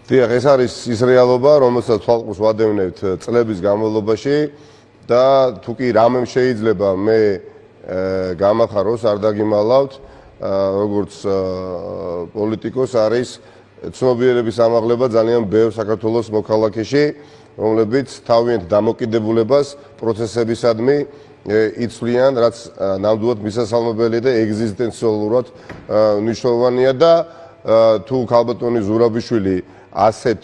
დიახ, ეს არის ის რეალობა, რომელსაც თვალყურს ვადევნებთ წლების განმავლობაში და თუ კი რამემ შეიძლება მე გამახაროს, არ დაგიმალავთ, როგორც პოლიტიკოს არის ცნობიერების ამაღლება ძალიან ბევრ საქართველოს მოქალაქეში, რომლებიც თავიანთ დამოკიდებულებას პროცესებისადმი იცვლიან, რაც ნამდვილად მისასალმებელია და ეგზისტენციალურად მნიშვნელოვანია და თუ ქალბატონი ზურაბიშვილი ასეთ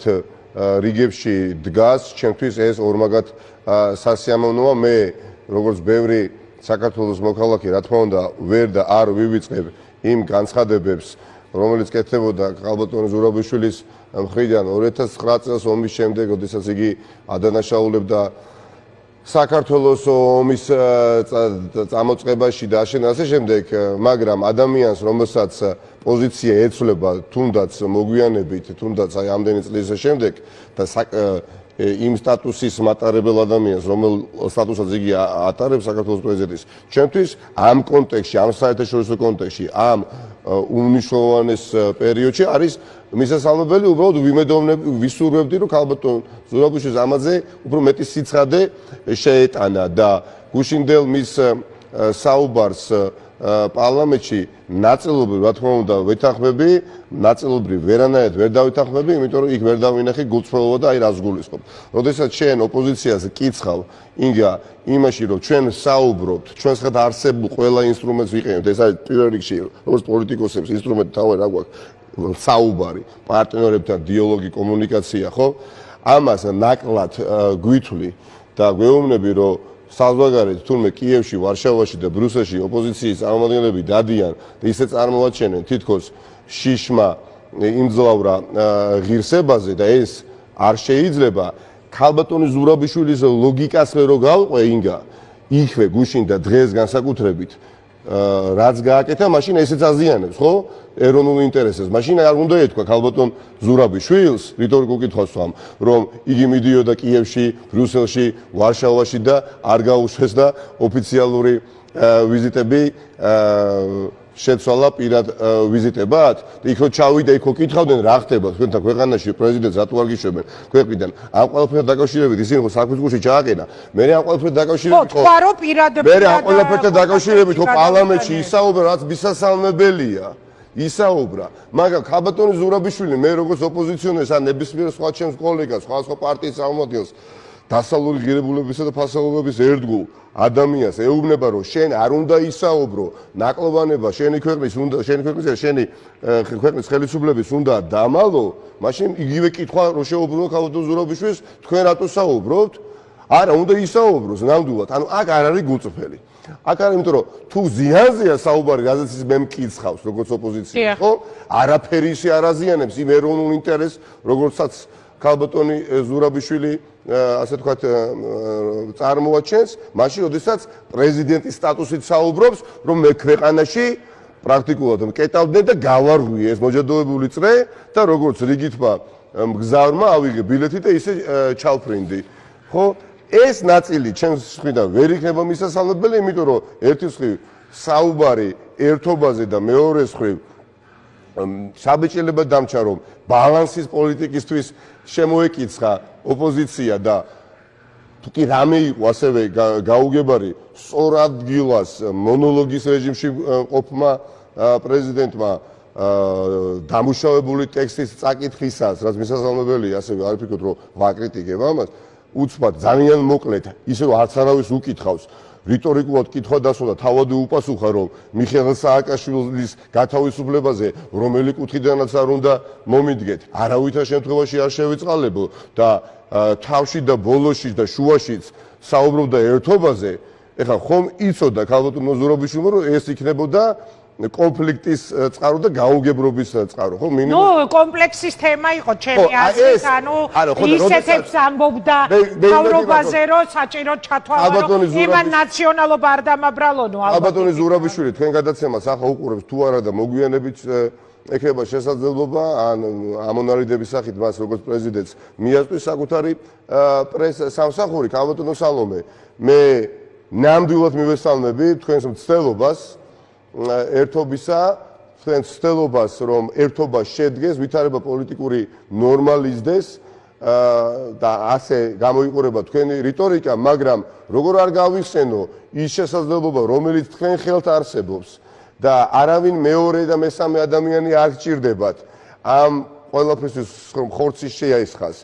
რიგებში დგას, ჩემთვის ეს ორმაგად სასიამოვნოა. მე როგორც ბევრი საქართველოს მოქალაქე, რა თქმა უნდა, ვერ და არ ვივიწყებ იმ განცხადებებს, რომელიც კეთდებოდა ქალბატონი ზურაბიშვილის მხრიდან 2009 წელს ომის შემდეგ, როდესაც იგი ადანაშაულებდა საქართველოს ომის წამოწყებაში და ასე შემდეგ, მაგრამ ადამიანს, რომელსაც პოზიცია ეცვლება თუნდაც მოგვიანებით, თუნდაც აი ამდენი წლის შემდეგ და იმ სტატუსის მატარებელ ადამიანს, რომელ სტატუსაც იგი ატარებს საქართველოს პრეზიდენტის, ჩემთვის ამ კონტექსტში, ამ საერთაშორისო კონტექსტში, ამ უმნიშვნელოვანეს პერიოდში არის მისასალმებელი უბრალოდ ვისურვებდი, რომ ქალბატონ ზურაბიშვილს ამაზე უფრო მეტი სიცხადე შეეტანა და გუშინდელ მის საუბარს პარლამენტში ნაწილობრივ, რა თქმა უნდა, ვეთანხმები, ნაწილობრივ ვერანაირად ვერ დავითანხმები, იმიტომ რომ იქ ვერ დავინახე გულწრფელობა და აი რას გულისხმობ. როდესაც შენ ოპოზიციას კითხავ, ინგა იმაში, რომ ჩვენ საუბრობთ, ჩვენს ხად არსებულ ყველა ინსტრუმენტს ვიყენებთ, ეს არის პირველ რიგში, როგორც პოლიტიკოსებს ინსტრუმენტი თავი რა გვაქვს, საუბარი, პარტნიორებთან დიალოგი, კომუნიკაცია, ხო? ამას ნაკლად გვითვლი და გვეუბნები, რომ საზღვარგარეთ თურმე კიევში, ვარშავაში და ბრიუსელში ოპოზიციის წარმომადგენლები დადიან და ისე წარმოაჩენენ თითქოს შიშმა იმძლავრა ღირსებაზე და ეს არ შეიძლება. ქალბატონი ზურაბიშვილის ლოგიკას რო გავყვე ინგა, იქვე გუშინ და დღეს განსაკუთრებით რაც გააკეთა, მაშინ ესეც აზიანებს, ხო? ეროვნულ ინტერესებს. მაშინ არ უნდა ეთქვა ქალბატონ ზურაბიშვილს, რიტორიკულ კითხვას ვამ, რომ იგი მიდიოდა კიევში, ბრიუსელში, ვარშავაში და არ გაუშვეს და ოფიციალური ვიზიტები შეცვალა პირად ვიზიტებად. და იქ რო ჩავიდა, იქ რო კითხავდნენ რა ხდება თქვენთან ქვეყანაში, პრეზიდენტს რატო არ გიშვებენ ქვეყნიდან. ამ ყველაფერთან დაკავშირებით ისინი ხო საქმის ჩააყენა. მე ამ ყველაფერთან დაკავშირებით ხო თქვა რომ პირადად მე ამ ყველაფერთან დაკავშირებით ხო პარლამენტში ისაუბრა, რაც მისასალმებელია. ისაუბრა, მაგრამ ქალბატონი ზურაბიშვილი მე როგორც ოპოზიციონერს ან ნებისმიერ სხვა ჩემს კოლეგას, სხვა პარტიის წარმომადგენელს დასავლური ღირებულებისა და ფასეულობების ერთგულ ადამიანს ეუბნება, რომ შენ არ უნდა ისაუბრო, ნაკლოვანება შენი ქვეყნის ხელისუფლების უნდა დამალო, მაშინ იგივე კითხვა რო შეუბრუნო ქალბატონ ზურაბიშვილს, თქვენ რატო საუბრობთ? არა, უნდა ისაუბროს ნამდვილად. ანუ აქ არ არის გულწრფელი. აქ არის, იმიტომ რომ თუ ზიანზეა საუბარი, რაზეც ის მე მკითხავს, როგორც ოპოზიცია, ხო? არაფერი ისე არ აზიანებს იმ ეროვნულ ინტერესს, როგორცაც ქალბატონი ზურაბიშვილი ასე თქვათ წარმოაჩენს, მაშინ როდესაც პრეზიდენტის სტატუსით საუბრობს, რომ მე ქვეყანაში პრაქტიკულად მკეტავდნენ და გავარღვიე ეს მოჯადოებული წრე და როგორც რიგითმა მგზავრმა ავიღე ბილეთი და ისე ჩავფრინდი. ხო? ეს ნაწილი ჩემს მხრიდან ვერ იქნება მისასალმებელი, იმიტომ რომ ერთი მხრივ საუბარი ერთობაზე და მეორე მხრივ საბეჭდილება დამჩა, რომ ბალანსის პოლიტიკისთვის შემოეკიცხა ოპოზიცია და თუ კი რამე იყო ასევე გაუგებარი სწორ ადგილას მონოლოგის რეჟიმში ყოფმა პრეზიდენტმა დამუშავებული ტექსტის წაკითხისას, რაც მისასალმებელია, ასევე არ ვფიქრობ, რომ ვაკრიტიკებ ამას. უცბად ძალიან მოკლედ, ისე რომ არც არავის უკითხავს, რიტორიკულად კითხვა დასვლა, თავად უპასუხა, რომ მიხეილ სააკაშვილის გათავისუფლებაზე რომელი კუთხიდანაც არ უნდა მომიდგეთ, არავითარ შემთხვევაში არ შევიწყალებო და თავში და ბოლოში და შუაშიც საუბრობდა ერთობაზე. ეხლა ხომ იცოდა ქალბატონ ზურაბიშვილმა, რომ ეს იქნებოდა კონფლიქტის წყარო და გაუგებრობის წყარო, ხო? ნუ კომპლექსის თემა იყო ჩემი აზრით, ანუ ისეთებს ამბობდა თავრობაზე, რომ საჭირო ჩათვალა, რომ იმან ნაციონალობა არ დამაბრალონო. ქალბატონი ზურაბიშვილი თქვენ გადაცემას ახლა უყურებს თუ არა და მოგვიანებით ეხება შესაძლებლობა ან ამონარიდების სახით მას როგორც პრეზიდენტს მიაწვის საკუთარი სამსახური. ქალბატონო სალომე, მე ნამდვილად მივესალმები თქვენს მცდელობას ერთობისა თქვენ ცდილობას რომ ერთობა შედგეს, ვითარება პოლიტიკური ნორმალიზდეს და ასე გამოიყურება თქვენი რიტორიკა, მაგრამ როგორ არ გავიხსენო ის შესაძლებლობა, რომელიც თქვენ ხელთ არსებობს და არავინ მეორე და მესამე ადამიანი არ გჭირდებათ ამ ყველაფრისთვის ხორცი შეაისხას,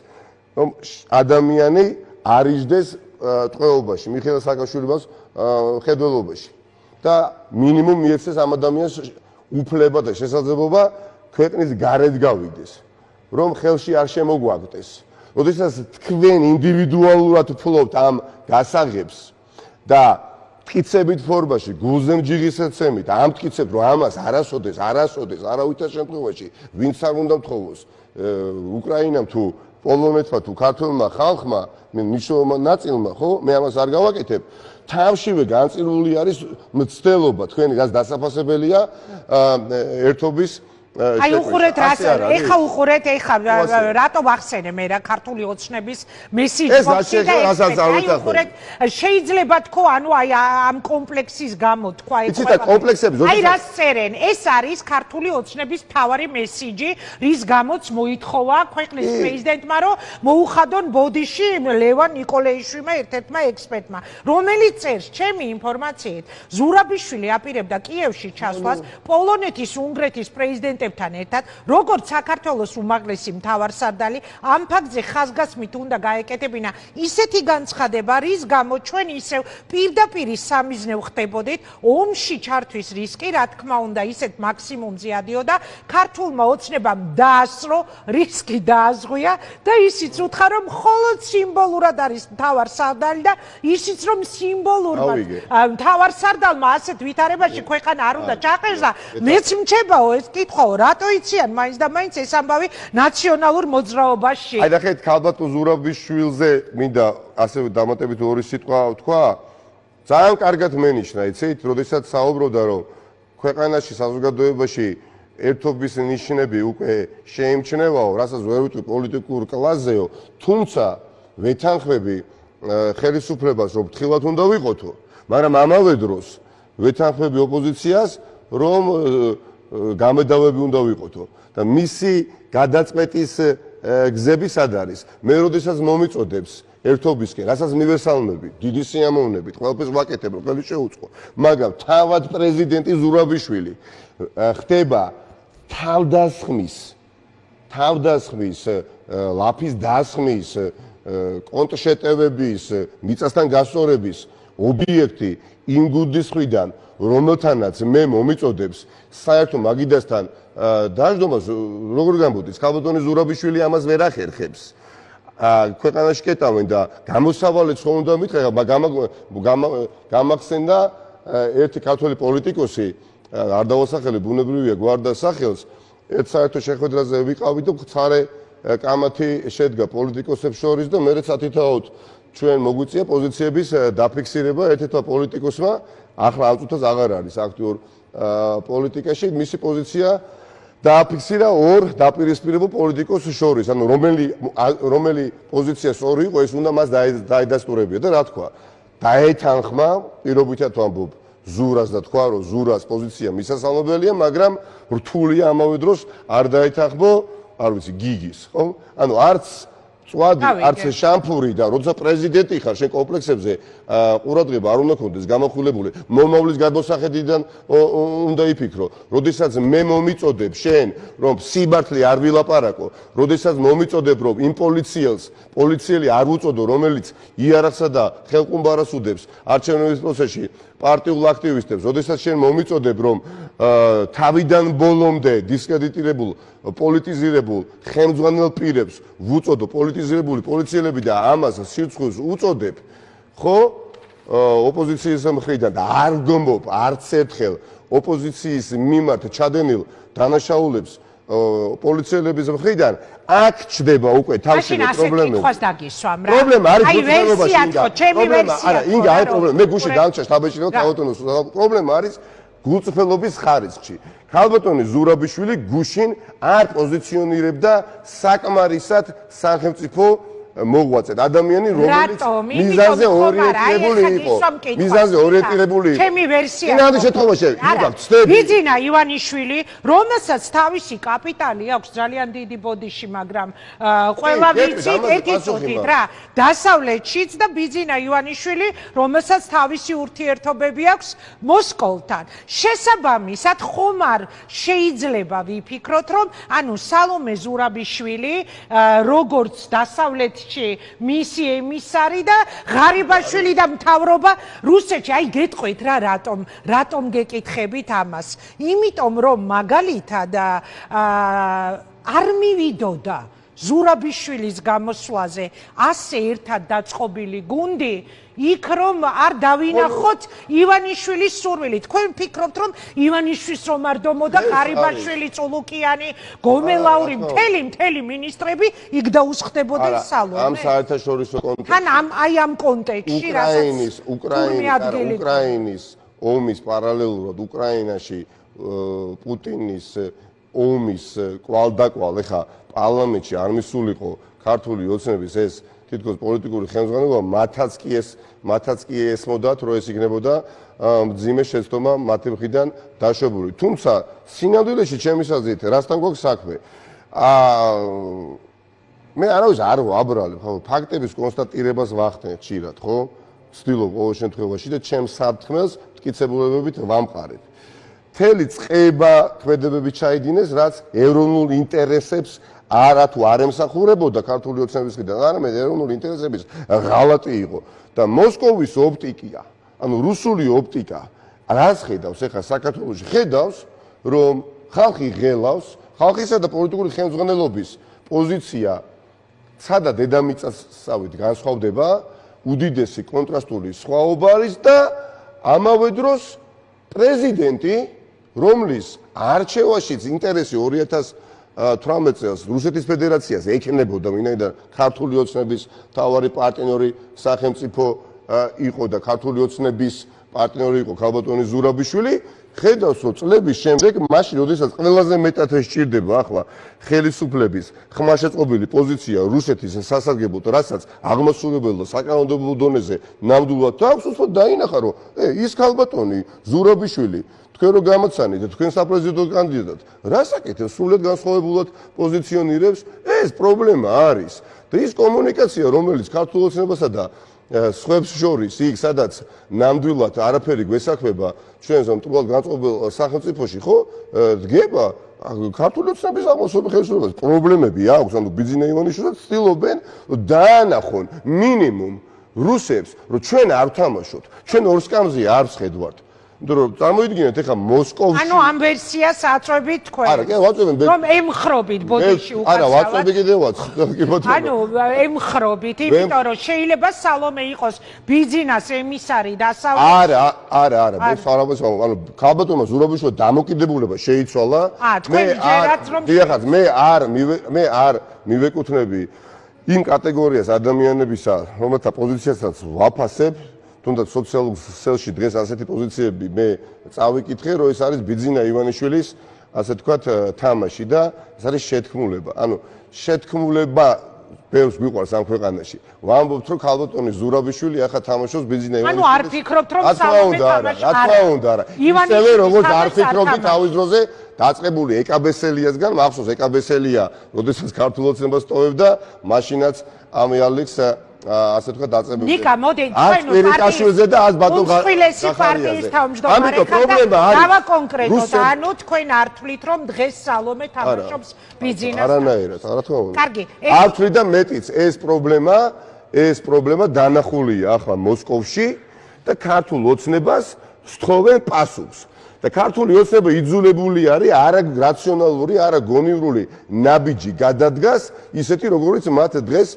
რომ ადამიანი არ იჯდეს ტყვეობაში, მიხეილ სააკაშვილის ხედველობაში და მინიმუმ მიეცეს ამ ადამიანს უფლება და შესაძლებლობა ქვეყნის გარეთ გავიდეს, რომ ხელში არ შემოგვაგდეს. როდესაც თქვენ ინდივიდუალურად ფლობთ ამ გასაღებს და მტკიცებით ფორმაში, გულზე მჯიღისეცემით, ამტკიცებთ, რომ ამას არასოდეს, არავითარ შემთხვევაში ვინც არ უნდა მთხოვოს უკრაინამ თუ პოლონეთმა თუ ქართულმა ხალხმა, მნიშვნელოვანმა ნაწილმა, ხო? მე ამას არ გავაკეთებ. თავშივე განწილული არის მცდელობა თქვენი, რაც დასაფასებელია ერთობის აი უხურეთ ეხა უხურეთ ეხა რატო ვახსენე მე რა ქართული ოცნების მესიჯი უხურეთ შეიძლება თქო ანუ აი ამ კომპლექსის გამო თქვა აი რას წერენ ეს არის ქართული ოცნების მთავარი მესიჯი რის გამოც მოითხოვა ქვეყნის პრეზიდენტმა რომ მოუხადონ ბოდიში ლევან ნიკოლეიშვილმა ერთ-ერთმა ექსპერტმა რომელიც წერს ჩემი ინფორმაციით ზურაბიშვილი აპირებდა კიევში ჩასვლას პოლონეთის უნგრეთის პრეზიდენტ ერთად, როგორც საქართველოს უმაღლესი მთავარსარდალი, ამ ფაქტზე ხაზგასმით უნდა გაეკეთებინა ისეთი განცხადება, რის გამო ჩვენ ისევ პირდაპირ სამიზნე ვხდებოდით, ომში ჩართვის რისკი, რა თქმა უნდა, ისეთ მაქსიმუმზე ადიოდა, ქართულმა ოცნებამ დაასრო, რისკი დააზღვია და ისიც უთხრა, რომ მხოლოდ სიმბოლურად არის მთავარსარდალი და ისიც რომ სიმბოლურად მთავარსარდალმა ასეთ ვითარებაში ქვეყანა არ უნდა ჩაყერდა, მეც მჩებაო ეს კითხვა რატო იციან მაინც და მაინც ეს ამბავი ნაციონალურ მოძრაობაში? აი ნახეთ, ქალბატონ ზურაბიშვილზე მინდა ასევე დამატებით ორი სიტყვა ვთქვა. ძალიან კარგად მენიშნა, იცით, როდესაც საუბრობდა, რომ ქვეყანაში საზოგადოებაში ერთობის ნიშნები უკვე შეიმჩნევაო, რასაც ვერ ვიტყვი პოლიტიკურ კლასზეო, თუმცა ვეთანხმები ხელისუფლებას, რომ ფრთხილად უნდა ვიყოთო, მაგრამ ამავე დროს ვეთანხმები ოპოზიციას, რომ გამედავები უნდა ვიყოთო და მისი გადაწყვეტის გზები სად არის? მე როდესაც მომიწოდებს ერთობისკენ, რასაც მივესალმები, დიდი სიამოვნებით, ყველაფერს ვაკეთებ, ყველი შეუწყო, მაგრამ თავად პრეზიდენტი ზურაბიშვილი ხდება თავდასხმის, ლაფის დასხმის, კონტრშეტევების, მიწასთან გასწორების ობიექტი იმ გუნდის მხრიდან, რომელთანაც მე მომიწოდებს საერთო მაგიდასთან დაждდომას, როგორ გამბოდის, ქალბატონი ზურაბიშვილი ამას ვერ ახერხებს. ქვეყანაში კეტავენ და გამოსავალეც ხომ უნდა მითხრა, გამახსენდა ერთი ქართველი პოლიტიკოსი, არ დავასახელე, ბუნებრივია გვარდა სახელს, ერთ საერთო შეხვედრაზე ვიყავით და ხარე კამათი შედგა პოლიტიკოსებს შორის და მერე სათითაოდ ჩვენ მოგვიწია პოზიციების დაფიქსირება ერთ-ერთმა პოლიტიკოსმა, ახლა ამ წუთას აღარ არის აქტიურ პოლიტიკაში, მისი პოზიცია დააფიქსირა ორ დაპირისპირებულ პოლიტიკოსს შორის, ანუ რომელი პოზიცია სწორი იყო, ეს უნდა მას დაედასტურებია და რა თქვა, დაეთანხმა, პირობითად ვამბობ, ზურას და თქვა, რომ ზურას პოზიცია მისასალმებელია, მაგრამ რთულია ამავე დროს არ დაეთანხმო, არ ვიცი, გიგის, ხო? ანუ არც წვადი, არც შამფური და როცა პრეზიდენტი ხარ, შენ კომპლექსებზე ყურადღება არ უნდა ქონდეს გამახვილებული, მომავლის გადმოსახედიდან უნდა იფიქრო. როდესაც მე მომიწოდებ შენ, რომ სიბართლე არ ვილაპარაკო, როდესაც მომიწოდებ, რომ იმ პოლიციელი არ უწოდო, რომელიც იარაღსა და ხელყუმბარას უდებს არჩევნების პროცესში პარტიულ აქტივისტებს, როდესაც შენ მომიწოდებ, რომ თავიდან ბოლომდე დისკრედიტირებულ, პოლიტიზირებულ ხელმძღვანელ პირებს ვუწოდო პოლიტიზირებული პოლიციელები და ამას სიცხვილს უწოდებ, ხო? ოპოზიციის მხრიდან და არ გმობ არც ერთხელ ოპოზიციის მიმართ ჩადენილ დანაშაულებს პოლიციელების მხრიდან აქ ჩდება უკვე თავშივე პრობლემები. პრობლემა არის გულწრფელობაში. არა, ინგა, აი პრობლემა. მე გუში დამჭა შტაბეჭირო ქალბატონოს. პრობლემა არის გულწრფელობის ხარისხში. ქალბატონი ზურაბიშვილი გუშინ არ პოზიციონირებდა საკმარისად სახელმწიფო მოღვაწეთ ადამიანი რომელიც მიზანზე ორიენტირებული იყო მიზანზე ორიენტირებული იყო ჩემი ვერსია იმავე შემთხვევაში ბიძინა ივანიშვილი რომელსაც თავისი კაპიტალი აქვს ძალიან დიდი ბოდიში მაგრამ ყველა ვიცით ერთი წუთით რა დასავლეთშიც და ბიძინა ივანიშვილი რომელსაც თავისი ურთიერთობები აქვს მოსკოვთან შესაბამისად ხომ არ შეიძლება ვიფიქროთ რომ ანუ სალომე ზურაბიშვილი როგორც დასავლეთში მისი ემისარი და ღარიბაშვილი და მთავრობა რუსეთში აი გეტყვით რა რატომ გეკითხებით ამას იმიტომ რომ მაგალითად არ მივიდოდა ზურაბიშვილის გამოსვლაზე ასე ერთად დაწყობილი გუნდი იქ რომ არ დავინახოთ ივანიშვილის სურვილი თქვენ ფიქრობთ რომ ივანიშვილის რომ არ დომოდა ღარიბაშვილი წულუკიანი გომელაური მთელი ministrები იქ დაუსხდებოდნენ სალომე ამ საერთაშორისო კონტექსტში თან აი ამ კონტექსტში რასაც უკრაინის ომის პარალელურად უკრაინაში პუტინის ომის კვალდაკვალ ეხა პარლამენტში არ მისულიყო ქართული ოცნების ეს თითქოს პოლიტიკური ხელმძღვანელობა მათაც კი ესმოდათ რომ ეს იქნებოდა მძიმე შეცდომა მათი მხრიდან დაშვებული თუმცა სინამდვილეში ჩემი აზრით რასთან გვაქვს საქმე მე არავის არ ვაბრალებ ხო ფაქტების კონსტატირებას ვახდენ ხშირად ხო ვცდილობ ყოველ შემთხვევაში და ჩემს საფრთხმელს მტკიცებულებებით ვამყარებ მთელი წყება ქმედებები ჩაიდინეს რაც ეროვნულ ინტერესებს არა თუ არ ემსახურებოდა ქართული ოცნების მხრიდან არამედ ეროვნული ინტერესების ღალატი იყო და მოსკოვის ოპტიკა ანუ რუსული ოპტიკა რას ხედავს ეხლა საქართველოში ხედავს რომ ხალხი ღელავს ხალხისა და პოლიტიკური ხელმძღვანელობის პოზიცია ცადა დედამიწასავით განსხვავდება უდიდესი კონტრასტული სხვაობა არის და ამავე დროს პრეზიდენტი რომლის არჩევაშიც ინტერესი 2018 წელს რუსეთის ფედერაციას ექნებოდა ვინაიდან ქართული ოცნების მთავარი პარტნიორი სახელმწიფო იყო და ქართული ოცნების პარტნიორი იყო ქალბატონი ზურაბიშვილი ხედავს რომ წლების შემდეგ მაშინ როდესაც ყველაზე მეტად სჭირდება ახლა ხელისუფლების ხმაშეწყობილი პოზიცია რუსეთის სასარგებლოდ რასაც აღმასრულებელ და საკანონმდებლო დონეზე ნამდვილად აქვს უცბად დაინახა რომ ის ქალბატონი ზურაბიშვილი თქვენ რო გამოცანით და თქვენ საპრეზიდენტო კანდიდატად რას აკეთებს სრულიად განსხვავებულად პოზიციონირებს ეს პრობლემა არის და ის კომუნიკაცია რომელიც ქართულ ოცნებასა და სხვებს შორის იქ სადაც ნამდვილად არაფერი გვესაქმება ჩვენს მტრულად განწყობილ სახელმწიფოში ხო დგება ქართული ოცნების აღმოსავლების ხელისუფლებას პრობლემები აქვს ანუ ბიძინა ივანიშვილს ცდილობენ დაანახონ მინიმუმ რუსებს რომ ჩვენ არ ვთამაშოთ ჩვენ ორსკამზე არ ვხედავთ რომ წარმოიდგინეთ ეხა მოსკოვში ანუ ამ ვერსიას აწვევით თქვენ არა კი ვაწვევენ რომ ემხრობით ბოდიში უკაცრავად არა ვაწვევი კიდევაც კი ბატონო ანუ ემხრობით იმიტომ რომ შეიძლება სალომე იყოს ბიძინას ემისარი დასავლეთში არა მე საუბრობ ანუ ქალბატონმა ზურაბიშვილმა დამოკიდებულება შეიცვალა მე არ მივეკუთვნები იმ კატეგორიას ადამიანებისა რომელთა პოზიციასაც ვაფასებ თუნდაც სოციალურ ქსელში დღეს ასეთი პოზიციები მე წავიკითხე რომ ეს არის ბიძინა ივანიშვილის ასე თქვათ თამაში და ეს არის შეთქმულება ანუ შეთქმულება ბევრს მიყვარს ამ ქვეყანაში ვამბობთ რომ ქალბატონი ზურაბიშვილი ახლა თამაშობს ბიძინა ივანიშვილის ანუ არ ფიქრობთ რომ სალომე თამაშობს რა თქმა უნდა არა ისევე როგორც არ ფიქრობდი თავის დროზე დაწყებული ეკაბესელიასგან მახსოვს ეკაბესელია როდესაც ქართულ ოცნებას ტოვებდა მაშინაც ამ იალიქს ასე თქვა დაწყებული. ნიკა, მოდი, თქვენ პარტიაზე და ას ბატონ უცხოელესი პარტიის თავმჯდომარე ხარ და დავა კონკრეტულად, ანუ თქვენ არ თვლით რომ დღეს სალომე თამაშობს ბიძინას. არანაირად, რა თქმა უნდა. კარგი. არ თვლი და მეტიც ეს პრობლემა დანახულია ახლა მოსკოვში და ქართულ ოცნებას სთხოვენ პასუხს. და ქართული ოცნება იძულებული არის არა რაციონალური, არა გონივრული ნაბიჯი გადადგას, ისეთი როგორიც მათ დღეს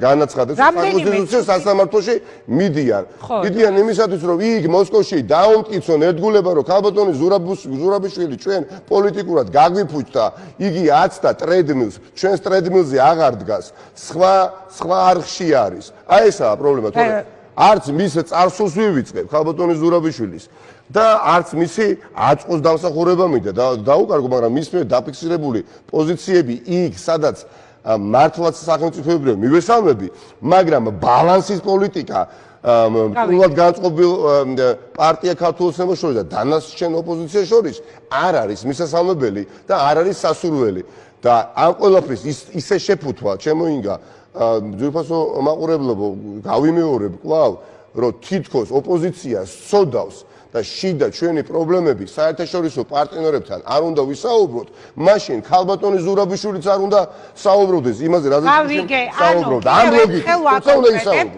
განაცხადეს კონსტიტუციის სასამართლოში მიდიან. მიდიან იმისათვის, რომ იქ მოსკოვში დაუმტკიცონ ერთგულება, რომ ქალბატონი ზურაბიშვილი ჩვენ პოლიტიკურად გაგვიფუჭდა, იგი აცდა ტრედმილს, ჩვენს ტრედმილზე აღარ დგას. სხვა არხში არის. აი ესაა პრობლემა, თორე არც მის წარსულს ვივიწყებ ქალბატონი ზურაბიშვილის და არც მისი აწყოს დამსახურება მინდა დაუკარგო, მაგრამ მის მიერ დაფიქსირებული პოზიციები იქ, სადაც მართლაც სახელმწიფოებრივი მივესალმები, მაგრამ ბალანსის პოლიტიკა კულად განწყობილ პარტია ქართულ ოცნებას შორის და დანარჩენ ოპოზიციას შორის არ არის მისასალმებელი და არ არის სასურველი და ამ ყველაფრის ისე შეფუთვა ჩემოინგა ძვირფასო მაყურებლებო გავიმეორებ კვლავ რომ თითქოს ოპოზიცია სცოდავს და შიდა ჩვენი პრობლემები საერთაშორისო პარტნიორებთან არ უნდა ვისაუბროთ, მაშინ ქალბატონი ზურაბიშვილიც არ უნდა საუბრობდეს იმაზე, რაზეც საუბრობთ. ამ ლოგიკით,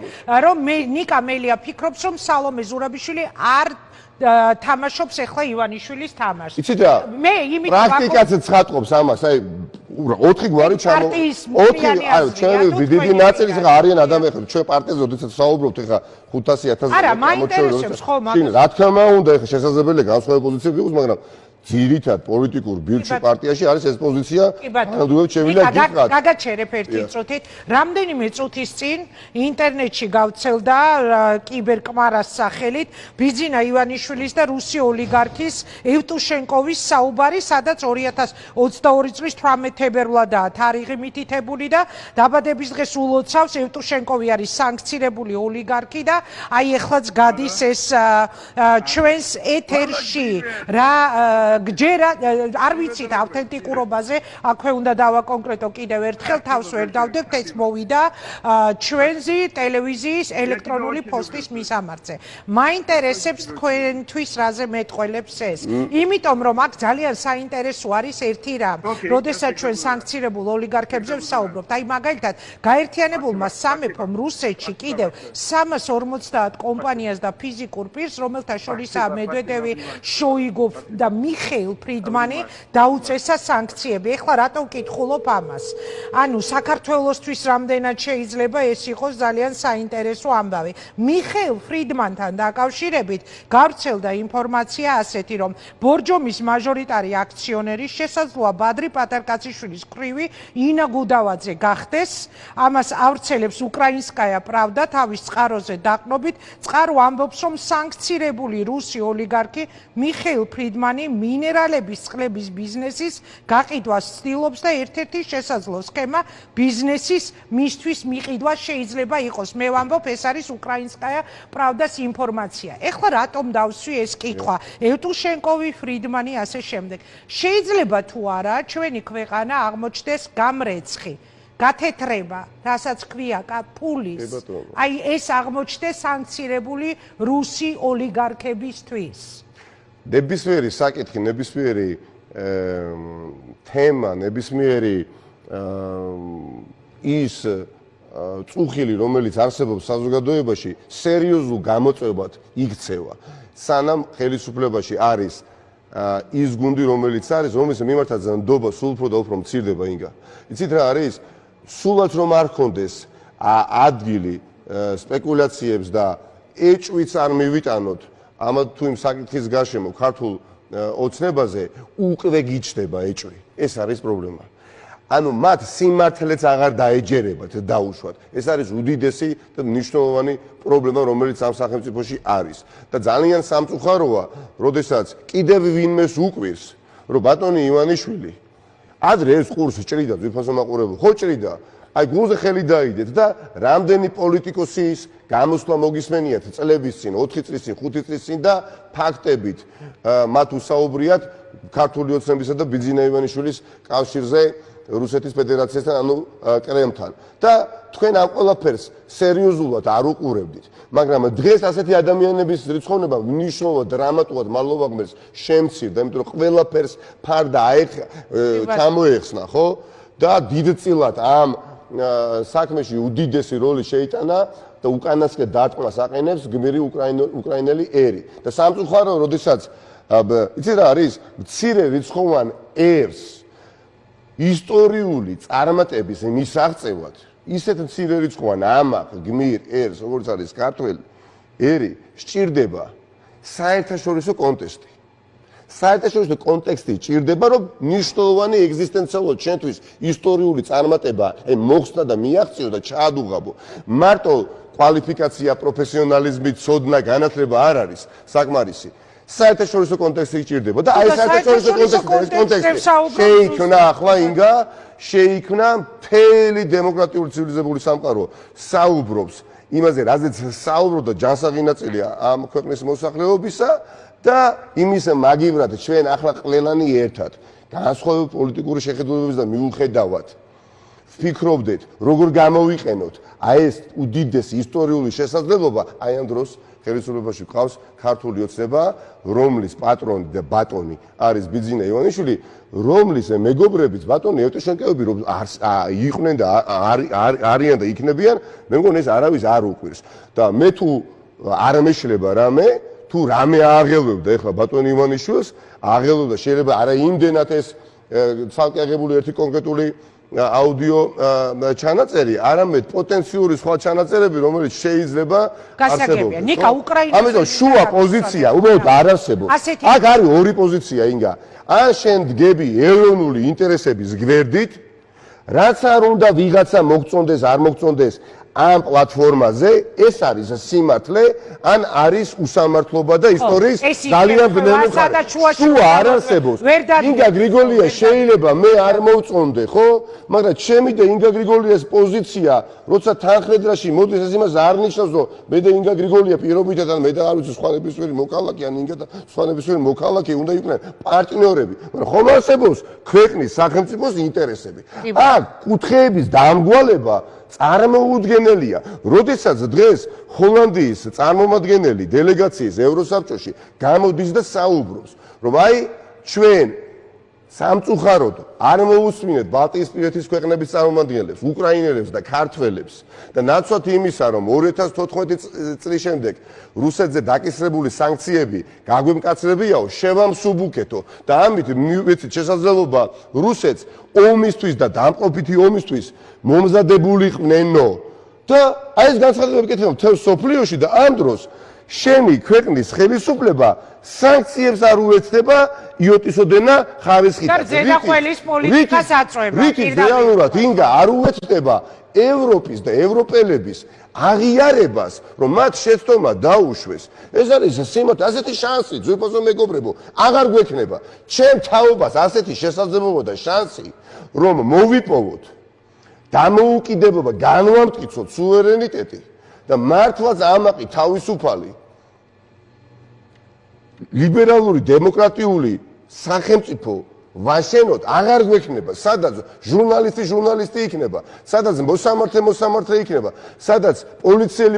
რომ ნიკა მელია ფიქრობს, რომ სალომე ზურაბიშვილი არ თამაშობს ახლა ივანიშვილის თამაშს. იცით რა? მე იმით პრაქტიკაც ცხადყოფს ამას, აი 4 გვარი ჩამო 4 ჩვენი დიდი ნაწილი ხა არიან ადამიანები, ჩვენ პარტიაზე როდესაც საუბრობთ ხა 500,000 არა, მაინტერესებს ხო მაგას. რა თქმა უნდა, ხა შესაძლებელია განსხვავებული პოზიციები იყოს, მაგრამ ძირითად პოლიტიკურ ბირჩი პარტიაში არის ეს პოზიცია, ნამდვილად შევიდა გიხართ. გაგაჩერებ ერთი წუთით. რამდენიმე წუთის წინ ინტერნეტში გავცელდა კიბერკმარას სახელით ბიძინა ივანიშვილის და რუსი ოლიგარქის ევტუშენკოვის საუბარი, სადაც 2022 წლის 18 თებერვლადაა თარიღი მითითებული და დაბადების დღეს ულოცავს. ევტუშენკოვი არის სანქცირებული ოლიგარქი და აი ეხლაც გადის ეს ჩვენს ეთერში რა გჯერა არ ვიცით ავთენტიკურობაზე, აქვე უნდა დავაკონკრეტო კიდევ ერთხელ, თავს ვერ დავდებთ, ეს მოვიდა ჩვენზე ტელევიზიის ელექტრონული პოსტის მისამართზე. მაინტერესებს თქვენთვის რაზე მეტყველებს ეს. იმიტომ რომ აქ ძალიან საინტერესო არის ერთი რამ, როდესაც ჩვენ სანქცირებულ ოლიგარქებზე ვსაუბრობთ. აი მაგალითად, გაერთიანებულმა სამეფომ რუსეთში კიდევ 350 კომპანიას და ფიზიკურ პირს, რომელთა შორისაა მედვედევი, შოიგუ და მიხეილ ფრიდმანი დაუწესა სანქციები. ეხლა რატომ ვკითხულობ ამას? ანუ საქართველოსთვის რამდენად შეიძლება ეს იყოს ძალიან საინტერესო ამბავი. მიხეილ ფრიდმანთან დაკავშირებით გავრცელდა ინფორმაცია ასეთი, რომ ბორჯომის მაჟორიტარი აქციონერი შესაძლოა ბადრი პატარკაციშვილის ქვრივი ინა გუდავაძე გახდეს. ამას ავრცელებს უკრაინსკაია პრავდა თავის წყაროზე დაყრდნობით. წყარო ამბობს, რომ სანქცირებული რუსი ოლიგარქი მიხეილ ფრიდმანი მინერალების წყლების ბიზნესის გაყიდვას ცდილობს და ერთ-ერთი შესაძლო სქემა ბიზნესის მისთვის მიყიდვა შეიძლება იყოს. მე ვამბობ, ეს არის უკრაინსკაია პრავდას ინფორმაცია. ეხლა რატომ დავსვი ეს კითხვა? ევტუშენკოვი, ფრიდმანი, ასე შემდეგ. შეიძლება თუ არა ჩვენი ქვეყანა აღმოჩნდეს გამრეცხი, გათეთრება, რასაც ქვია ფულის. აი ეს აღმოჩნდეს სანქცირებული რუსი ოლიგარქებისთვის. ნებისმიერი საკითხი, ნებისმიერი თემა, ნებისმიერი ის წუხილი, რომელიც არსებობს საზოგადოებაში, სერიოზულ გამოწვევად იქცევა. სანამ ხელისუფლებაში არის ის გუნდი, რომელიც არის, რომლის მიმართაც ნდობა სულ უფრო და უფრო მცირდება ინგა. იცით რა არის? სულაც რომ არ ქონდეს ადგილი სპეკულაციებს და ეჭვიც არ მივიტანოთ ამა თუ იმ საკითხის გარშემო ქართულ ოცნებაზე უკვე გიჩნდება ეჭვი. ეს არის პრობლემა. ანუ მათ სიმართლეც აღარ დაეჯერებათ დაუშვათ. ეს არის უდიდესი და მნიშვნელოვანი პრობლემა, რომელიც ამ სახელმწიფოში არის. და ძალიან სამწუხაროა, როდესაც კიდევ ვინმეს უკვირს, რომ ბატონი ივანიშვილი ადრე ეს ყურს ჭრიდა, ძვირფასო მაყურებელო, ხო ჭრიდა. აი გულზე ხელი დაიდეთ და რამდენი პოლიტიკოსის გამოსვლა მოგისმენიათ წლების წინ, 4 წლის წინ, 5 წლის წინ და ფაქტებით მათ უსაუბრიათ ქართული ოცნებისა და ბიძინა ივანიშვილის კავშირზე რუსეთის ფედერაციასთან, ანუ კრემლთან. და თქვენ ამ ყველაფერს სერიოზულად არ უყურებდით. მაგრამ დღეს ასეთი ადამიანების რიცხოვნება მნიშვნელოვნად დრამატულად მადლობა გმერს შემცირდა, იმიტომ რომ ყველაფერს ფარდა ჩამოეხსნა, ხო? და დიდწილად ამ საქმეში უდიდესი როლი შეიტანა და უკანასკნელ დარტყმას აყენებს გმირი უკრაინელი ერი. და სამწუხაროა, როდესაც იცი რა არის? მცირე რიცხოვან ერს ისტორიული წარმატების მისაღწევად, ისეთ მცირე რიცხოვან ამაყ გმირ ერს, როგორც არის ქართველი ერი, სჭირდება საერთაშორისო კონტექსტი. საერთაშორისო კონტექსტი ჭირდება, რომ მნიშვნელოვანი ეგზისტენციალურად ჩვენთვის ისტორიული წარმატება მოხსნა და მიაღწიო და ჩაადუღაბო. მარტო კვალიფიკაცია, პროფესიონალიზმი, ცოდნა, განათლება არ არის საკმარისი. საერთაშორისო კონტექსტი იჭირდება და აი საერთაშორისო კონტექსტი შეიქმნა ახლა ინგა შეიქმნა მთელი დემოკრატიული ცივილიზებული სამყარო საუბრობს იმაზე რაზეც საუბრობდა ჯანსაღი ნაწილია ამ ქვეყნის მოსახლეობისა და იმის მაგივრად ჩვენ ახლა ყველანი ერთად განსხვავებული პოლიტიკური შეხედულებების და მიუხედავად ვფიქრობდეთ როგორ გამოვიყენოთ აი ეს უდიდესი ისტორიული შესაძლებლობა აი ამ დროს ხელისუფლებაში ყავს ქართული ოცნება რომლის პატრონი და ბატონი არის ბიძინა ივანიშვილი რომლის მეგობრებიც ბატონი ევტუშენკოები რომ იყვნენ და არიან და იქნებიან მე მგონი ეს არავის არ უყვირს და მე თუ არ მეშლება რამე თუ რამე აღელვებდა ეხლა ბატონი ივანიშვილს აღელვებდა შეიძლება არა იმდენად ეს ცალკე აღებული ერთი კონკრეტული აუდიო ჩანაწერი, არამედ პოტენციური სხვა ჩანაწერები, რომელიც შეიძლება გასაგებია. ნიკა უკრაინის ამიტომ შუა პოზიცია უბრალოდ არ არსებობს. აქ არის ორი პოზიცია ინგა. ან შენ დგები ეროვნული ინტერესების გვერდით, რაც არ უნდა ვიღაცა მოგწონდეს, არ მოგწონდეს ამ პლატფორმაზე, ეს არის სიმართლე, ან არის უსამართლობა და ისტორიის ძალიან ბნელი მხარე. შუა არ არსებობს. ინგა გრიგოლია შეიძლება მე არ მოვწონდე, ხო? მაგრამ ჩემი და ინგა გრიგოლიას პოზიცია, როცა თანხმედრაში მოდის, ეს იმას არ ნიშნავს, რომ მე და ინგა გრიგოლია პირობითად ან მე და არ ვიცი სხვა ნებისმიერი მოქალაქე ან ინგა და სხვა ნებისმიერი მოქალაქე უნდა იყვნენ პარტნიორები, მაგრამ ხომ არსებობს ქვეყნის სახელმწიფოს ინტერესები. აქ კუთხეების დამგვალება წარმოუდგენელია. როდესაც დღეს ჰოლანდიის წარმომადგენელი დელეგაციის ევროსაბჭოში გამოდის და საუბრობს, რომ აი ჩვენ სამწუხაროდ არ მოусმინეთ ბალტიისპირეთის ქვეყნების წარმომადგენლებს, უკრაინელებს და ქართველებს და ნაცვლად იმისა, რომ 2014 წლის შემდეგ რუსეთზე დაკისრებული სანქციები გაგვემკაცრებიაო, შევამსუბუქეთო და ამით მივეცით შესაძლებლობა რუსეთს ომისთვის და დამყოფითი ომისთვის მომზადებულიყვნენო და აი ეს განცხადება ვიკეთებ მთელ სოფლიოში და ამ დროს შენი ქვეყნის ხელისუფლება სანქციებს არ უეცდება იოტისოდენა ხარისხით. და ზედახველის პოლიტიკას აწვევა. რითიც რეალურად ინგა არ უეცდება ევროპის და ევროპელების აღიარებას, რომ მათ შეცდომა დაუშვეს. ეს არის სიმართლე, ასეთი შანსი, ძვირფასო მეგობრებო, აღარ გვექნება. ჩემ თაობას ასეთი შესაძლებლობა და შანსი, რომ მოვიპოვოთ დამოუკიდებლობა, განვამტკიცოთ სუვერენიტეტი და მართლაც ამაყი თავისუფალი ლიბერალური დემოკრატიული სახელმწიფო ვაშენოთ აღარ გვექნება, სადაც ჟურნალისტი იქნება, სადაც მოსამართლე იქნება, სადაც პოლიციელი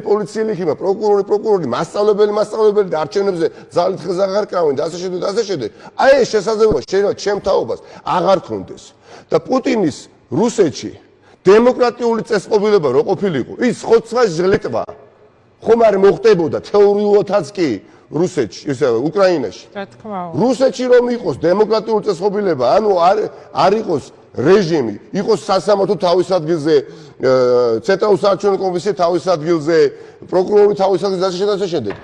იქნება, პროკურორი, მასწავლებელი და არჩევნებზე ძალით ხელს აღარ კრავენ და ასე შემდეგ. აი ეს შესაძლებლობა შეიძლება ჩემ თაობას აღარ ქონდეს. და პუტინის რუსეთში დემოკრატიული წესწყობილება რო ყოფილიყო, ის ხოცვა ჟლეტვა ხომ არ მოხდებოდა თეორიულადაც კი რუსეთში, ისე უკრაინაში. რა თქმა უნდა. რუსეთში რომ იყოს დემოკრატიული წესწყობილება, ანუ არ იყოს რეჟიმი, იყოს სასამართლო თავის ადგილზე, ცენტრალური საარჩევნო კომისია თავის ადგილზე, პროკურორი თავის ადგილზე და ასე შემდეგ.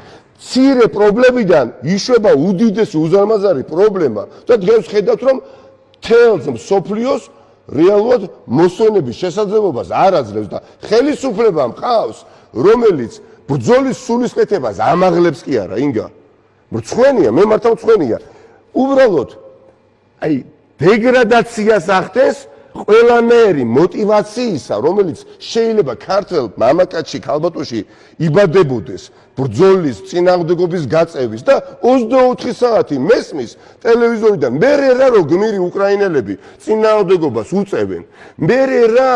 მცირე პრობლემიდან იშვება უდიდესი უზარმაზარი პრობლემა და დღეს ხედავთ რომ თელს მსოფლიოს რეალურად მოსვენების შესაძლებლობას არ აძლევს და ხელისუფლება მყავს, რომელიც ბრძოლის სულისკვეთებას ამაღლებს კი არა, ინგა. მრცხვენია, მე მართლა მრცხვენია. უბრალოდ აი დეგრადაციას ახდენს ყველანაირი მოტივაციისა, რომელიც შეიძლება ქართველ მამაკაცში, ქალბატონში იბადებოდეს ბრძოლის წინააღმდეგობის გაწევის და 24 საათი მესმის ტელევიზორიდან მერე რა რომ გმირი უკრაინელები წინააღმდეგობას უწევენ, მერე რა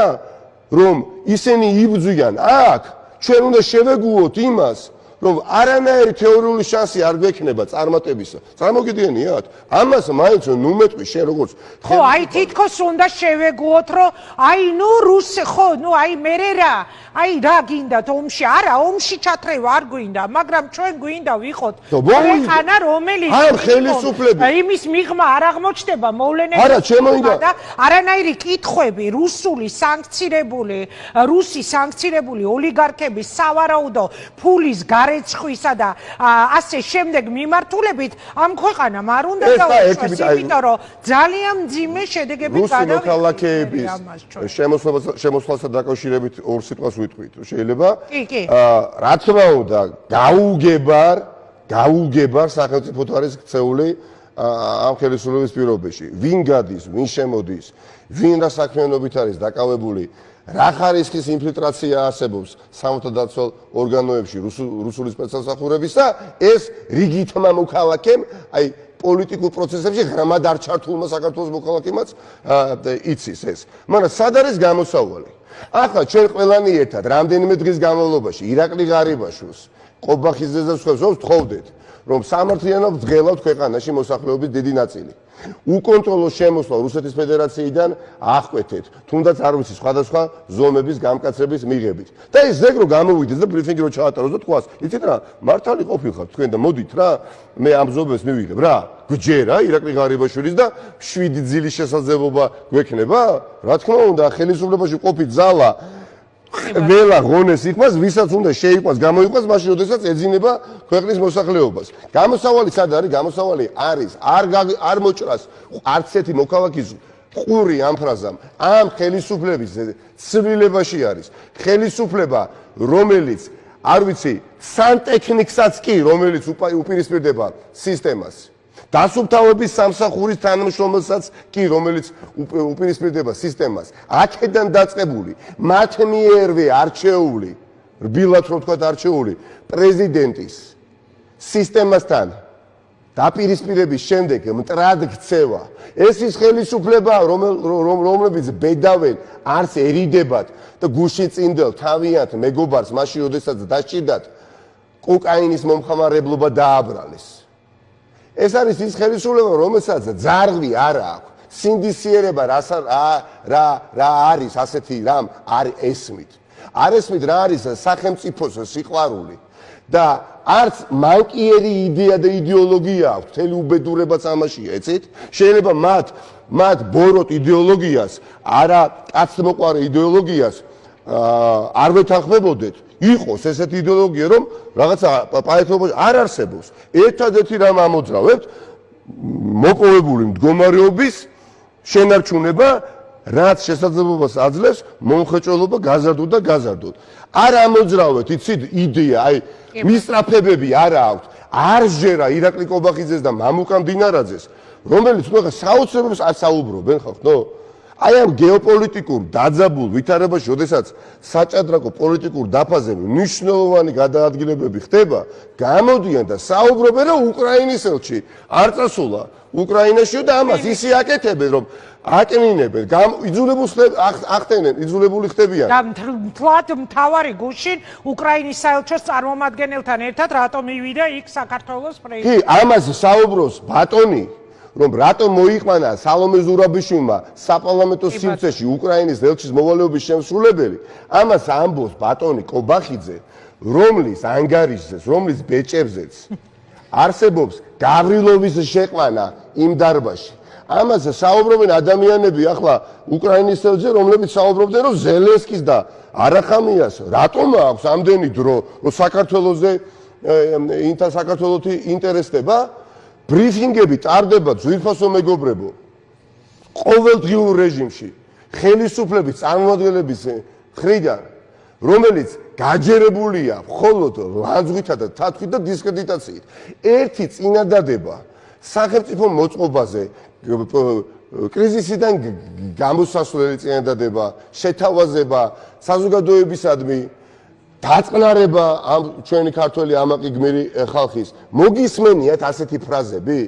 რომ ისინი იბრძვიან აქ ჩვენ უნდა შევეგუოთ იმას, რომ არანაირი თეორიული შანსი არ გვექნება წარმატებისა. წარმოგიდგენიათ? ამას მაინც ნუ მეტყვი შენ როგორც ხო, აი თითქოს უნდა შევეგუოთ, რომ აი ნუ ხო, ნუ აი მერე რა, აი რა გინდათ ომში? არა, ომში ჩათრევა არ გვინდა, მაგრამ ჩვენ გვინდა ვიყოთ ქვეყანა, რომელიც არ ხელისუფლები იმის მიღმა არ აღმოჩნდება მოვლენები. არა, ჩემოინდა და არანაირი კითხვები რუსი სანქცირებული ოლიგარქების სავარაუდო ფულის გარეცხვისა და ასე შემდეგ მიმართულებით ამ ქვეყანამ არ უნდა დაუშვას, იმიტომ რომ ძალიან მძიმე შედეგები რუსი მოქალაქეების შემოსვლასთან დაკავშირებით ორ სიტყვას ვიტყვით, შეიძლება? კი. რა თქმა უნდა, გაუგებარ გაუგებარ სახელმწიფოდ არის ქცეული ამ ხელისუფლების პირობებში. ვინ გადის, ვინ შემოდის, ვინ რა საქმიანობით არის დაკავებული, რა ხარისხის ინფილტრაცია არსებობს სამართალდაცვალ ორგანოებში რუსული სპეცსამსახურების და ეს რიგითმა მოქალაქემ აი პოლიტიკურ პროცესებში ღრმად არ ჩართულმა საქართველოს მოქალაქემაც იცის ეს. მაგრამ სად არის გამოსავალი? ახლა ჩვენ ყველანი ერთად რამდენიმე დღის განმავლობაში ირაკლი ღარიბაშვილს, ყობახიძეს და სხვებს ვთხოვდეთ, რომ სამართლიანად ვძღელავთ ქვეყანაში მოსახლეობის დიდი ნაწილი. უკონტროლო შემოსვლა რუსეთის ფედერაციიდან აღკვეთეთ, თუნდაც არ ვიცი სხვადასხვა ზომების გამკაცრების მიღებით. და ეს ზეგ რო გამოვიდეს და ბრიფინგი რო ჩაატაროს და თქვას, იცით რა, მართალი ყოფილხართ თქვენ და მოდით რა, მე ამ ზომებს მივიღებ რა. გჯერა ირაკლი ღარიბაშვილის და 7 ძილის შესაძლებლობა გვექნება? რა თქმა უნდა, ხელისუფლებაში ყოფილი ზალა ყველა ღონეს იყვას, ვისაც უნდა შეიყვას, გამოიყვას, მაშინ როდესაც ეძინება ქვეყნის მოსახლეობას. გამოსავალი სად არის? გამოსავალი არის არ მოჭრას არც ერთი მოქალაქის ყური ამ ფრაზამ. ამ ხელისუფლების ცვლილებაში არის. ხელისუფლება, რომელიც არ ვიცი, სანტექნიკსაც კი, რომელიც უპირისპირდება სისტემას. დასუფთავების სამსახურის თანამშრომელსაც კი, რომელიც უპირისპირდება სისტემას, აქედან დაწყებული, მათ მიერვე არჩეული, რბილად რომ თქვა არჩეული პრეზიდენტის სისტემასთან დაპირისპირების შემდეგ მტრად ქცევა. ეს ის ხელისუფლება, რომლებიც ბედავენ, არც ერიდებათ და გუშინ წინდელ თავიანთ მეგობარს მაშინ როდესაც დასჭირდათ კოკაინის მომხმარებლობა დააბრალეს. ეს არის ის ხელისუფლება, რომელსაც ძარღვი არ აქვს. სინდისიერება რა არის ასეთი რამ არ ესმით. არ ესმით რა არის სახელმწიფოს სიყვარული და არც მანკიერი იდეა და იდეოლოგია აქვს. მთელი უბედურებაც ამაშია, ეცით? შეიძლება მათ ბოროტ იდეოლოგიას, არა კაცმოყვარე იდეოლოგიას არ ვეთანხმებოდეთ. იყოს ესეთი იდეოლოგია, რომ რაღაცა პაეთობაში არ არსებობს. ერთადერთი რამ ამოძრავებთ, მოპოვებული მდგომარეობის შენარჩუნება, რაც შესაძლებლობას აძლევს მომხეჭველობა გაზარდოთ და გაზარდოთ. არ ამოძრავეთ, იცით, იდეა, აი მისწრაფებები არ აქვს. არ ჟერა ირაკლი ყობახიძეს და მამუკა მდინარაძეს, რომელიც თქვა საოცრებას არ საუბრობენ ხალხო. აი ამ გეოპოლიტიკურ დაძაბულ ვითარებაში, როდესაც საჭადრაკო პოლიტიკურ დაფაზე მნიშვნელოვანი გადაადგილებები ხდება, გამოდიან და საუბრობენ, რომ უკრაინის ელჩი არ წასულა უკრაინაში და ამას ისე აკეთებენ, რომ აკნინებენ, იძულებული ხდებიან. და მთლად მთავარი გუშინ უკრაინის საელჩოს წარმომადგენელთან ერთად რატომ მივიდა იქ საქართველოს პრეზიდენტი? კი, ამას საუბრობს ბატონი. რომ რატომ მოიყვანა სალომე ზურაბიშვილმა საპარლამენტო სივრცეში უკრაინის ელჩის მოვალეობის შემსრულებელი, ამას ამბობს ბატონი ყობახიძე, რომლის ანგარიშზეც, რომლის ბეჭებზეც არსებობს გავრილოვის შეყვანა იმ დარბაზში. ამას საუბრობენ ადამიანები ახლა უკრაინის ელჩზე, რომლებიც საუბრობდნენ, რომ ზელენსკის და არახამიას რატომ აქვს ამდენი დრო, რომ საქართველოზე საქართველოთი ინტერესდება? ბრიფინგები ტარდება ძვირფასო მეგობრებო ყოველდღიურ რეჟიმში ხელისუფლების წარმომადგენლების მხრიდან, რომელიც გაჯერებულია მხოლოდ ლანძღვითა და თათქვით და დისკრედიტაციით. ერთი წინადადება სახელმწიფო მოწყობაზე, კრიზისიდან გამოსასვლელი წინადადება, შეთავაზება საზოგადოებისადმი დაწყნარება ამ ჩვენი ქართველი ამაყი გმირი ხალხის. მოგისმენიათ ასეთი ფრაზები?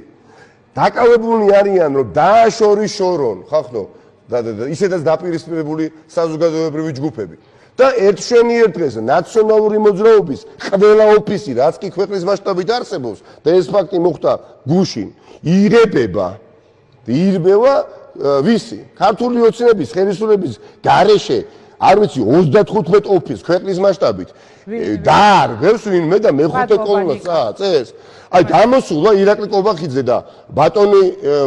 დაკავებულნი არიან, რომ დააშორიშორონ ხალხო და ისედაც დაპირისპირებული საზოგადოებრივი ჯგუფები. და ერთშვენიერ დღეს ნაციონალური მოძრაობის ყველა ოფისი, რაც კი ქვეყნის მასშტაბით არსებობს და ეს ფაქტი მოხდა გუშინ, ირებება ვისი? ქართული ოცნების ხელისუფლების გარეშე არ ვიცი 35 ოფისს ქვეყნის მასშტაბით და არ ღებს ვინმე და მეხუთე კოლონას წააწეს. აი გამოსულა ირაკლი ყობახიძე და ბატონი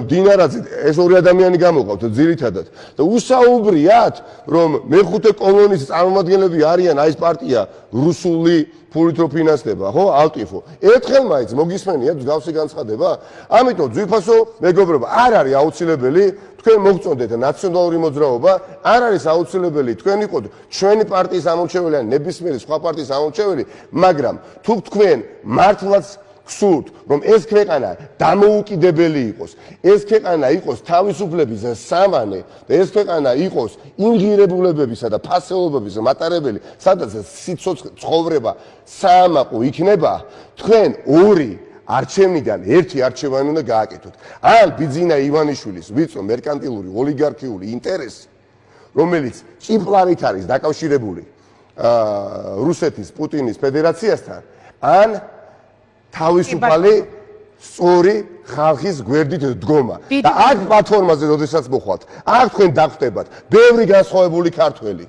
მდინარაძე, ეს ორი ადამიანი გამოყავთ ძირითადად და უსაუბრიათ, რომ მეხუთე კოლონის წარმომადგენლები არიან აი ეს პარტია რუსული ფულით რო ფინანსდება, ხო, ალტიფო. ერთხელ მაინც მოგისმენიათ მსგავსი განცხადება? ამიტომ ძვირფასო მეგობრებო, არ არის აუცილებელი თქვენ მოგწონდეთ ნაციონალური მოძრაობა, არ არის აუცილებელი თქვენ იყოთ ჩვენი პარტიის ამორჩეველი ან ნებისმიერი სხვა პარტიის ამორჩეველი, მაგრამ თუ თქვენ მართლაც გსურთ, რომ ეს ქვეყანა დამოუკიდებელი იყოს, ეს ქვეყანა იყოს თავისუფლების სავანე და ეს ქვეყანა იყოს ინღირებულებებისა და ფასეულობების მატარებელი, სადაც სიცოცხლე ცხოვრება საამაყო იქნება, თქვენ ორი არჩევნიდან ერთი არჩევანი უნდა გააკეთოთ. ან ბიძინა ივანიშვილის ვიწრო მერკანტილური ოლიგარქიული ინტერესი, რომელიც ჭიპლარით არის დაკავშირებული რუსეთის პუტინის ფედერაციასთან, ან თავისუფალი სწორი ხალხის გვერდით დგომა. და აქ პლატფორმაზე როდესაც მოხვათ, აქ თქვენ დახვდებათ ბევრი განსხვავებული ქართველი.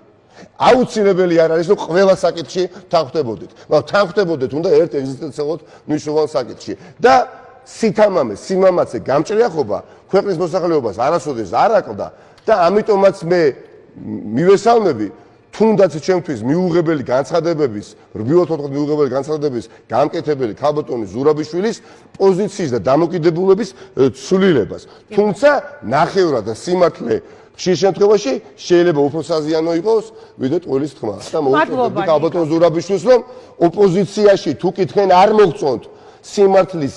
აუცილებელი არ არის, რომ ყველა საკითხში თანხმდებოდეთ. მაგრამ თანხმდებოდეთ უნდა ერთ ეგზისტენციალურად მნიშვნელოვან საკითხში. და სითამამე, სიმამაცე, გამჭრიახობა ქვეყნის მოსახლეობას არასოდეს არ აკლდა და ამიტომაც მე მივესალმები თუნდაც ჩემთვის მიუღებელი განცხადებების, რბილად ვთქვათ მიუღებელი განცხადებების გამკეთებელი ქალბატონი ზურაბიშვილის პოზიციის და დამოკიდებულების ცვლილებას. თუმცა ნახევრად და სიმართლე ხშირ შემთხვევაში შეიძლება უფრო საზიანო იყოს, ვიდრე ტყუილის თქმა. და მოვუწოდებ ქალბატონ ზურაბიშვილს, რომ ოპოზიციაში თუ კი თქვენ არ მოგწონთ სიმართლის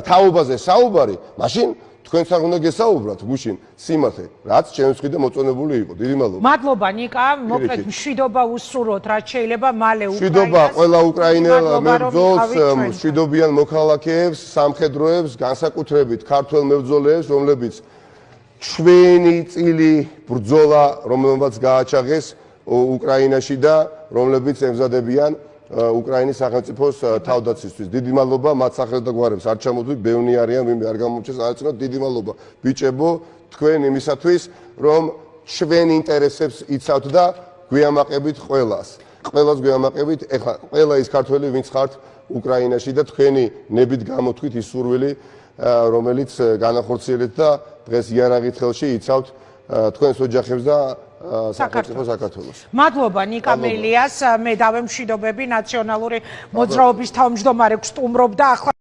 თაობაზე საუბარი, მაშინ თქვენც არ უნდა გესაუბრათ გუშინ სიმართლე, რაც ჩემს მხრიდან მოწონებული იყო. დიდი მადლობა. მადლობა ნიკა, მოკლედ მშვიდობა უსურვოთ, რაც შეიძლება მალე უკრაინას. მშვიდობა ყველა უკრაინელ მებრძოლს, მშვიდობიან მოქალაქეებს, სამხედროებს, განსაკუთრებით ქართველ მებრძოლებს, რომლებიც ჩვენი წილი ბრძოლა, რომელმაც გააჩაღეს უკრაინაში და რომლებიც ემზადებიან უკრაინის სახელმწიფოს თავდაცვისთვის. დიდი მადლობა მათ სახელს და გვარებს არ ჩამოდვით, ბევრი არიან, ვინმე არ გამოჩეს არცნოთ. დიდი მადლობა ბიჭებო თქვენ იმისათვის, რომ ჩვენ ინტერესებს იცავთ და გვიამაყებით ყველას. ყველას გვიამაყებით, ეხლა ყველა ის ქართველი, ვინც ხართ უკრაინაში და თქვენი ნებით გამოთქვით ის სურვილი, რომელიც განახორციელეთ და დღეს იარაღით ხელში იცავთ თქვენს ოჯახებს და საქართველოს. მადლობა ნიკა მელიას, მე დავემშვიდობები ნაციონალური მოძრაობის თავმჯდომარე გსტუმრობდა ახლა